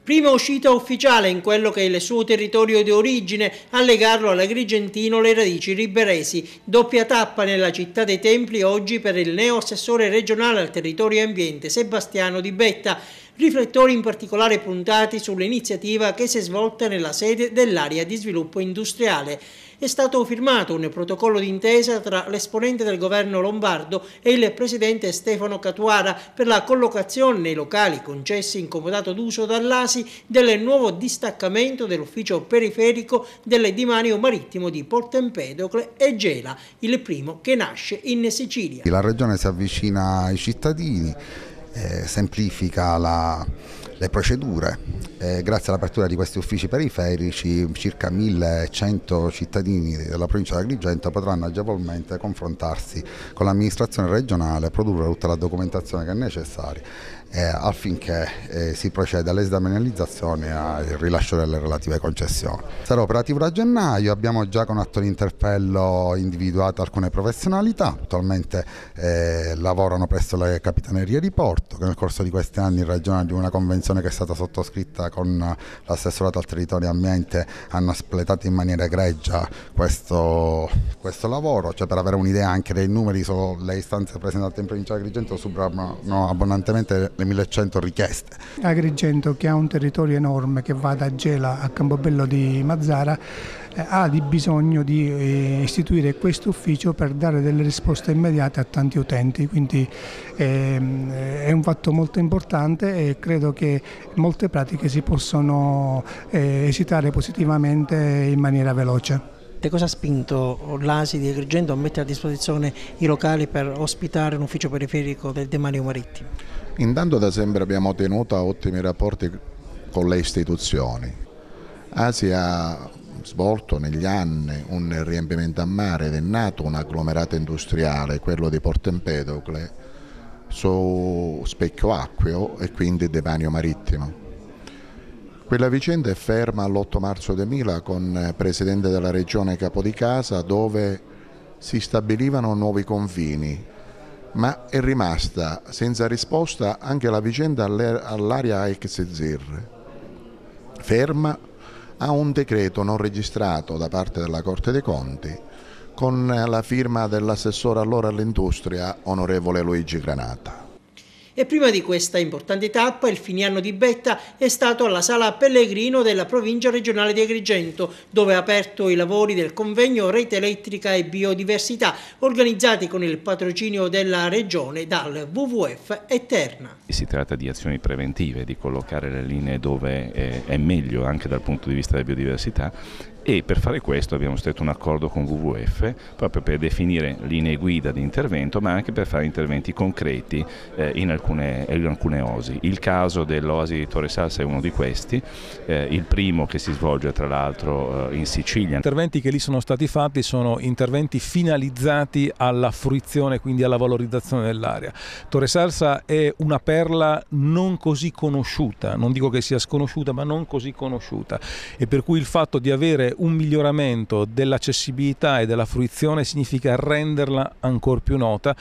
Prima uscita ufficiale in quello che è il suo territorio di origine, a legarlo all'Agrigentino le radici riberesi. Doppia tappa nella città dei Templi oggi per il neo assessore regionale al territorio e ambiente Sebastiano Di Betta. Riflettori in particolare puntati sull'iniziativa che si è svolta nella sede dell'area di sviluppo industriale. È stato firmato un protocollo d'intesa tra l'esponente del governo lombardo e il presidente Stefano Catuara per la collocazione nei locali concessi in comodato d'uso dall'ASI del nuovo distaccamento dell'ufficio periferico del demanio marittimo di Porto Empedocle e Gela, il primo che nasce in Sicilia. La regione si avvicina ai cittadini, semplifica le procedure. Grazie all'apertura di questi uffici periferici circa 1100 cittadini della provincia di Agrigento potranno agevolmente confrontarsi con l'amministrazione regionale, produrre tutta la documentazione che è necessaria affinché si proceda all'esdemanializzazione e al rilascio delle relative concessioni. Sarà operativo da gennaio, abbiamo già con atto di interpello individuato alcune professionalità, attualmente lavorano presso le capitanerie di porto che nel corso di questi anni in ragione di una convenzione che è stata sottoscritta con l'assessorato al territorio e ambiente hanno espletato in maniera egregia questo lavoro, cioè per avere un'idea anche dei numeri, le istanze presentate in provincia di Agrigento superano abbondantemente le 1100 richieste. Agrigento, che ha un territorio enorme che va da Gela a Campobello di Mazara, ha di bisogno di istituire questo ufficio per dare delle risposte immediate a tanti utenti, quindi è un fatto molto importante e credo che molte pratiche si possono esitare positivamente in maniera veloce. Cosa ha spinto l'ASI di Agrigento a mettere a disposizione i locali per ospitare un ufficio periferico del demanio marittimo? Intanto da sempre abbiamo tenuto ottimi rapporti con le istituzioni. ASI ha svolto negli anni un riempimento a mare ed è nato un agglomerato industriale, quello di Porto Empedocle, su specchio acqueo e quindi demanio marittimo. Quella vicenda è ferma all'8 marzo 2000 con il Presidente della Regione Capodicasa, dove si stabilivano nuovi confini, ma è rimasta senza risposta anche la vicenda all'area ex ZIR, ferma a un decreto non registrato da parte della Corte dei Conti con la firma dell'assessore allora all'industria, onorevole Luigi Granata. E prima di questa importante tappa il finiano Di Betta è stato alla Sala Pellegrino della provincia regionale di Agrigento, dove ha aperto i lavori del convegno Rete Elettrica e Biodiversità, organizzati con il patrocinio della regione dal WWF e Terna. Si tratta di azioni preventive, di collocare le linee dove è meglio anche dal punto di vista della biodiversità, e per fare questo abbiamo stretto un accordo con WWF proprio per definire linee guida di intervento, ma anche per fare interventi concreti in alcune oasi. Il caso dell'oasi di Torre Salsa è uno di questi, il primo che si svolge tra l'altro in Sicilia. Gli interventi che lì sono stati fatti sono interventi finalizzati alla fruizione, quindi alla valorizzazione dell'area. Torre Salsa è una perla non così conosciuta, non dico che sia sconosciuta, ma non così conosciuta, e per cui il fatto di avere un miglioramento dell'accessibilità e della fruizione significa renderla ancor più nota.